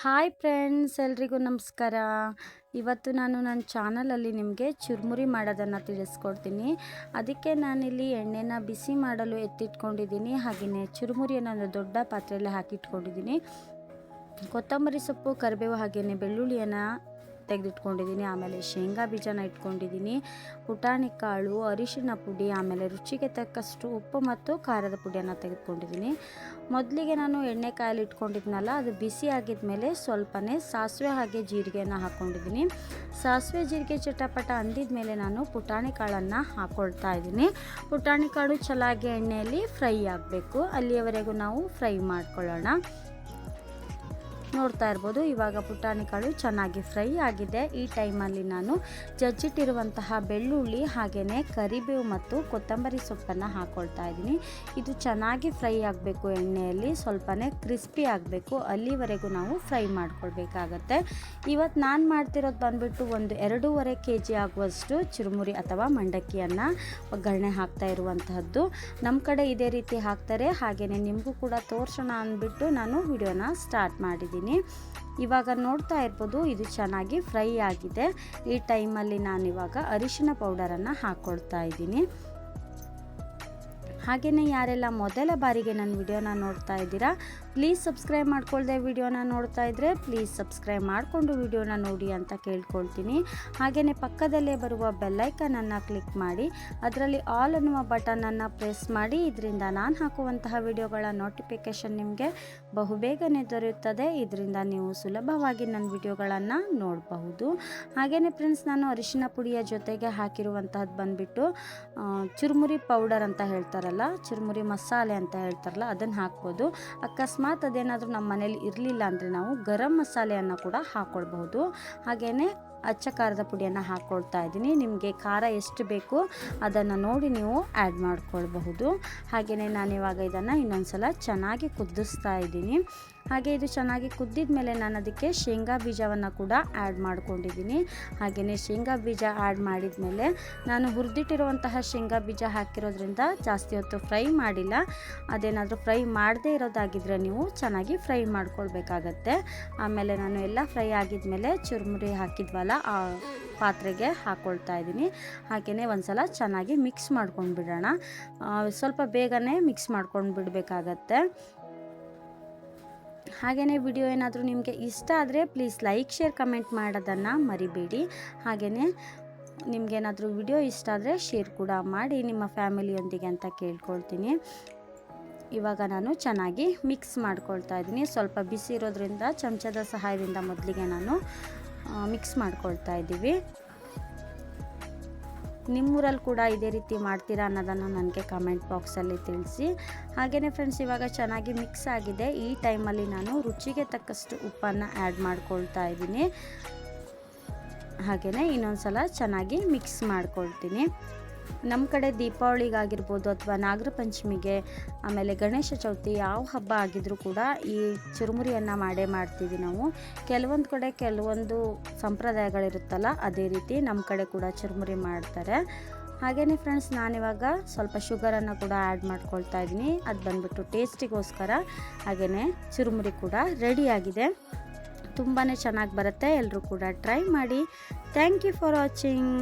Hi friends, ಎಲ್ರಿಗೂ ನಮಸ್ಕಾರ. ಇವತ್ತು ನಾನು ನನ್ನ ಚಾನಲಲ್ಲಿ ನಿಮಗೆ ಚುರುಮುರಿ ಮಾಡೋದನ್ನು ತಿಳಿಸ್ಕೊಡ್ತೀನಿ. ಅದಕ್ಕೆ ನಾನಿಲ್ಲಿ ಎಣ್ಣೆನ ಬಿಸಿ ಮಾಡಲು ಎತ್ತಿಟ್ಕೊಂಡಿದ್ದೀನಿ. ಹಾಗೆಯೇ ಚುರುಮುರಿಯನ್ನು ಒಂದು ದೊಡ್ಡ ಪಾತ್ರೆಯಲ್ಲಿ ಹಾಕಿಟ್ಕೊಂಡಿದ್ದೀನಿ. ಕೊತ್ತಂಬರಿ ಸೊಪ್ಪು, ಕರಿಬೇವು ಹಾಗೆಯೇ ಬೆಳ್ಳುಳ್ಳಿಯನ್ನು ತೆಗೆದಿಟ್ಕೊಂಡಿದ್ದೀನಿ. ಆಮೇಲೆ ಶೇಂಗಾ ಬೀಜನ ಇಟ್ಕೊಂಡಿದ್ದೀನಿ, ಪುಟಾಣಿ ಕಾಳು, ಅರಿಶಿನ ಪುಡಿ, ಆಮೇಲೆ ರುಚಿಗೆ ತಕ್ಕಷ್ಟು ಉಪ್ಪು ಮತ್ತು ಖಾರದ ಪುಡಿಯನ್ನು ತೆಗೆದುಕೊಂಡಿದ್ದೀನಿ. ಮೊದಲಿಗೆ ನಾನು ಎಣ್ಣೆ ಕಾಯಲ್ಲಿ ಇಟ್ಕೊಂಡಿದ್ನಲ್ಲ, ಅದು ಬಿಸಿ ಆಗಿದ್ಮೇಲೆ ಸ್ವಲ್ಪನೇ ಸಾಸಿವೆ ಹಾಗೆ ಜೀರಿಗೆಯನ್ನು ಹಾಕ್ಕೊಂಡಿದ್ದೀನಿ. ಸಾಸಿವೆ ಜೀರಿಗೆ ಚಟಪಟ ಅಂದಿದ ಮೇಲೆ ನಾನು ಪುಟಾಣಿ ಕಾಳನ್ನು ಹಾಕ್ಕೊಳ್ತಾ ಇದ್ದೀನಿ. ಪುಟಾಣಿ ಕಾಳು ಚೆನ್ನಾಗಿ ಎಣ್ಣೆಯಲ್ಲಿ ಫ್ರೈ ಆಗಬೇಕು, ಅಲ್ಲಿಯವರೆಗೂ ನಾವು ಫ್ರೈ ಮಾಡ್ಕೊಳ್ಳೋಣ. ನೋಡ್ತಾ ಇರ್ಬೋದು, ಇವಾಗ ಪುಟಾಣಿ ಕಾಳು ಚೆನ್ನಾಗಿ ಫ್ರೈ ಆಗಿದೆ. ಈ ಟೈಮಲ್ಲಿ ನಾನು ಜಜ್ಜಿಟ್ಟಿರುವಂತಹ ಬೆಳ್ಳುಳ್ಳಿ ಹಾಗೆಯೇ ಕರಿಬೇವು ಮತ್ತು ಕೊತ್ತಂಬರಿ ಸೊಪ್ಪನ್ನು ಹಾಕ್ಕೊಳ್ತಾ ಇದ್ದೀನಿ. ಇದು ಚೆನ್ನಾಗಿ ಫ್ರೈ ಆಗಬೇಕು, ಎಣ್ಣೆಯಲ್ಲಿ ಸ್ವಲ್ಪನೇ ಕ್ರಿಸ್ಪಿ ಆಗಬೇಕು, ಅಲ್ಲಿವರೆಗೂ ನಾವು ಫ್ರೈ ಮಾಡ್ಕೊಳ್ಬೇಕಾಗತ್ತೆ. ಇವತ್ತು ನಾನು ಮಾಡ್ತಿರೋದು ಬಂದುಬಿಟ್ಟು ಒಂದು 2.5 kg ಆಗುವಷ್ಟು ಚುರುಮುರಿ ಅಥವಾ ಮಂಡಕ್ಕಿಯನ್ನು ಒಗ್ಗರಣೆ ಹಾಕ್ತಾ ಇರುವಂತಹದ್ದು. ನಮ್ಮ ಕಡೆ ಇದೇ ರೀತಿ ಹಾಕ್ತಾರೆ, ಹಾಗೆಯೇ ನಿಮಗೂ ಕೂಡ ತೋರಿಸೋಣ ಅಂದ್ಬಿಟ್ಟು ನಾನು ವಿಡಿಯೋನ ಸ್ಟಾರ್ಟ್ ಮಾಡಿದ್ದೀನಿ. ಇವಾಗ ನೋಡ್ತಾ ಇರ್ಬೋದು, ಇದು ಚೆನ್ನಾಗಿ ಫ್ರೈ ಆಗಿದೆ. ಈ ಟೈಮಲ್ಲಿ ನಾನಿವಾಗ ಅರಿಶಿನ ಪೌಡರನ್ನು ಹಾಕ್ಕೊಳ್ತಾ ಇದ್ದೀನಿ. ಹಾಗೆಯೇ ಯಾರೆಲ್ಲ ಮೊದಲ ಬಾರಿಗೆ ನನ್ನ ವಿಡಿಯೋನ ನೋಡ್ತಾ ಇದ್ದೀರಾ, ಪ್ಲೀಸ್ ಸಬ್ಸ್ಕ್ರೈಬ್ ಮಾಡ್ಕೊಳ್ದೆ ವಿಡಿಯೋನ ನೋಡ್ತಾ ಇದ್ದರೆ ಪ್ಲೀಸ್ ಸಬ್ಸ್ಕ್ರೈಬ್ ಮಾಡಿಕೊಂಡು ವಿಡಿಯೋನ ನೋಡಿ ಅಂತ ಕೇಳ್ಕೊಳ್ತೀನಿ. ಹಾಗೆಯೇ ಪಕ್ಕದಲ್ಲೇ ಬರುವ ಬೆಲ್ಲೈಕನನ್ನು ಕ್ಲಿಕ್ ಮಾಡಿ ಅದರಲ್ಲಿ ಆಲ್ ಅನ್ನುವ ಬಟನನ್ನು ಪ್ರೆಸ್ ಮಾಡಿ. ಇದರಿಂದ ನಾನು ಹಾಕುವಂತಹ ವಿಡಿಯೋಗಳ ನೋಟಿಫಿಕೇಷನ್ ನಿಮಗೆ ಬಹುಬೇಗನೆ ದೊರೆಯುತ್ತದೆ. ಇದರಿಂದ ನೀವು ಸುಲಭವಾಗಿ ನನ್ನ ವಿಡಿಯೋಗಳನ್ನು ನೋಡಬಹುದು. ಹಾಗೆಯೇ ಫ್ರೆಂಡ್ಸ್, ನಾನು ಅರಿಶಿನ ಪುಡಿಯ ಜೊತೆಗೆ ಹಾಕಿರುವಂತಹದ್ದು ಬಂದುಬಿಟ್ಟು ಚುರುಮುರಿ ಪೌಡರ್ ಅಂತ ಹೇಳ್ತಾರಲ್ಲ, ಚುರುಮುರಿ ಮಸಾಲೆ ಅಂತ ಹೇಳ್ತಾರಲ್ಲ, ಅದನ್ನು ಹಾಕ್ಬೋದು. ಅಕಸ್ಮಾತ್ ಅದೇನಾದರೂ ನಮ್ಮ ಮನೇಲಿ ಇರಲಿಲ್ಲ ಅಂದರೆ ನಾವು ಗರಂ ಮಸಾಲೆಯನ್ನು ಕೂಡ ಹಾಕ್ಕೊಳ್ಬಹುದು. ಹಾಗೆಯೇ ಅಚ್ಚ ಖಾರದ ಪುಡಿಯನ್ನು ಹಾಕ್ಕೊಳ್ತಾ ಇದ್ದೀನಿ. ನಿಮಗೆ ಖಾರ ಎಷ್ಟು ಬೇಕು ಅದನ್ನು ನೋಡಿ ನೀವು ಆ್ಯಡ್ ಮಾಡ್ಕೊಳ್ಬಹುದು. ಹಾಗೆಯೇ ನಾನಿವಾಗ ಇದನ್ನು ಇನ್ನೊಂದು ಸಲ ಚೆನ್ನಾಗಿ ಕುದಿಸ್ತಾ ಇದ್ದೀನಿ. ಹಾಗೆ ಇದು ಚೆನ್ನಾಗಿ ಕುದ್ದಿದ ಮೇಲೆ ನಾನು ಅದಕ್ಕೆ ಶೇಂಗಾ ಬೀಜವನ್ನು ಕೂಡ ಆ್ಯಡ್ ಮಾಡ್ಕೊಂಡಿದ್ದೀನಿ. ಹಾಗೆಯೇ ಶೇಂಗಾ ಬೀಜ ಆ್ಯಡ್ ಮಾಡಿದ ಮೇಲೆ ನಾನು ಹುರಿದಿಟ್ಟಿರುವಂತಹ ಶೇಂಗಾ ಬೀಜ ಹಾಕಿರೋದ್ರಿಂದ ಜಾಸ್ತಿ ಹೊತ್ತು ಫ್ರೈ ಮಾಡಿಲ್ಲ. ಅದೇನಾದರೂ ಫ್ರೈ ಮಾಡದೇ ಇರೋದಾಗಿದ್ದರೆ ನೀವು ಚೆನ್ನಾಗಿ ಫ್ರೈ ಮಾಡ್ಕೊಳ್ಬೇಕಾಗತ್ತೆ. ಆಮೇಲೆ ನಾನು ಎಲ್ಲ ಫ್ರೈ ಆಗಿದ ಮೇಲೆ ಚುರುಮುರಿ ಹಾಕಿದ್ವಲ್ಲ ಆ ಪಾತ್ರೆಗೆ ಹಾಕ್ಕೊಳ್ತಾ ಇದ್ದೀನಿ. ಹಾಗೆಯೇ ಒಂದು ಸಲ ಚೆನ್ನಾಗಿ ಮಿಕ್ಸ್ ಮಾಡ್ಕೊಂಡು ಬಿಡೋಣ. ಸ್ವಲ್ಪ ಬೇಗನೆ ಮಿಕ್ಸ್ ಮಾಡ್ಕೊಂಡು ಬಿಡಬೇಕಾಗತ್ತೆ. ಹಾಗೆಯೇ ವಿಡಿಯೋ ಏನಾದರೂ ನಿಮಗೆ ಇಷ್ಟ ಆದರೆ ಪ್ಲೀಸ್ ಲೈಕ್, ಶೇರ್, ಕಮೆಂಟ್ ಮಾಡೋದನ್ನು ಮರಿಬೇಡಿ. ಹಾಗೆಯೇ ನಿಮಗೇನಾದರೂ ವಿಡಿಯೋ ಇಷ್ಟ ಆದರೆ ಶೇರ್ ಕೂಡ ಮಾಡಿ ನಿಮ್ಮ ಫ್ಯಾಮಿಲಿಯೊಂದಿಗೆ ಅಂತ ಕೇಳ್ಕೊಳ್ತೀನಿ. ಇವಾಗ ನಾನು ಚೆನ್ನಾಗಿ ಮಿಕ್ಸ್ ಮಾಡ್ಕೊಳ್ತಾ ಇದ್ದೀನಿ. ಸ್ವಲ್ಪ ಬಿಸಿ ಇರೋದ್ರಿಂದ ಚಮಚದ ಸಹಾಯದಿಂದ ಮೊದಲಿಗೆ ನಾನು ಮಿಕ್ಸ್ ಮಾಡ್ಕೊಳ್ತಾ ಇದ್ದೀವಿ. ನಿಮ್ಮೂರಲ್ಲಿ ಕೂಡ ಇದೇ ರೀತಿ ಮಾಡ್ತೀರಾ ಅನ್ನೋದನ್ನು ನನಗೆ ಕಮೆಂಟ್ ಬಾಕ್ಸಲ್ಲಿ ತಿಳಿಸಿ. ಹಾಗೆಯೇ ಫ್ರೆಂಡ್ಸ್, ಇವಾಗ ಚೆನ್ನಾಗಿ ಮಿಕ್ಸ್ ಆಗಿದೆ. ಈ ಟೈಮಲ್ಲಿ ನಾನು ರುಚಿಗೆ ತಕ್ಕಷ್ಟು ಉಪ್ಪನ್ನು ಆ್ಯಡ್ ಮಾಡ್ಕೊಳ್ತಾ ಇದ್ದೀನಿ. ಹಾಗೆಯೇ ಇನ್ನೊಂದು ಸಲ ಚೆನ್ನಾಗಿ ಮಿಕ್ಸ್ ಮಾಡ್ಕೊಳ್ತೀನಿ. ನಮ್ಮ ಕಡೆ ದೀಪಾವಳಿಗಾಗಿರ್ಬೋದು ಅಥವಾ ನಾಗರ ಪಂಚಮಿಗೆ, ಆಮೇಲೆ ಗಣೇಶ ಚೌತಿ, ಯಾವ ಹಬ್ಬ ಆಗಿದ್ರೂ ಕೂಡ ಈ ಚುರುಮುರಿಯನ್ನು ಮಾಡೇ ಮಾಡ್ತೀವಿ ನಾವು. ಕೆಲವೊಂದು ಕಡೆ ಕೆಲವೊಂದು ಸಂಪ್ರದಾಯಗಳಿರುತ್ತಲ್ಲ, ಅದೇ ರೀತಿ ನಮ್ಮ ಕಡೆ ಕೂಡ ಚುರುಮುರಿ ಮಾಡ್ತಾರೆ. ಹಾಗೆಯೇ ಫ್ರೆಂಡ್ಸ್, ನಾನಿವಾಗ ಸ್ವಲ್ಪ ಶುಗರನ್ನು ಕೂಡ ಆ್ಯಡ್ ಮಾಡ್ಕೊಳ್ತಾ ಇದ್ದೀನಿ. ಅದು ಬಂದುಬಿಟ್ಟು ಟೇಸ್ಟಿಗೋಸ್ಕರ. ಹಾಗೆಯೇ ಚುರುಮುರಿ ಕೂಡ ರೆಡಿಯಾಗಿದೆ. ತುಂಬಾ ಚೆನ್ನಾಗಿ ಬರುತ್ತೆ. ಎಲ್ಲರೂ ಕೂಡ ಟ್ರೈ ಮಾಡಿ. Thank you for watching.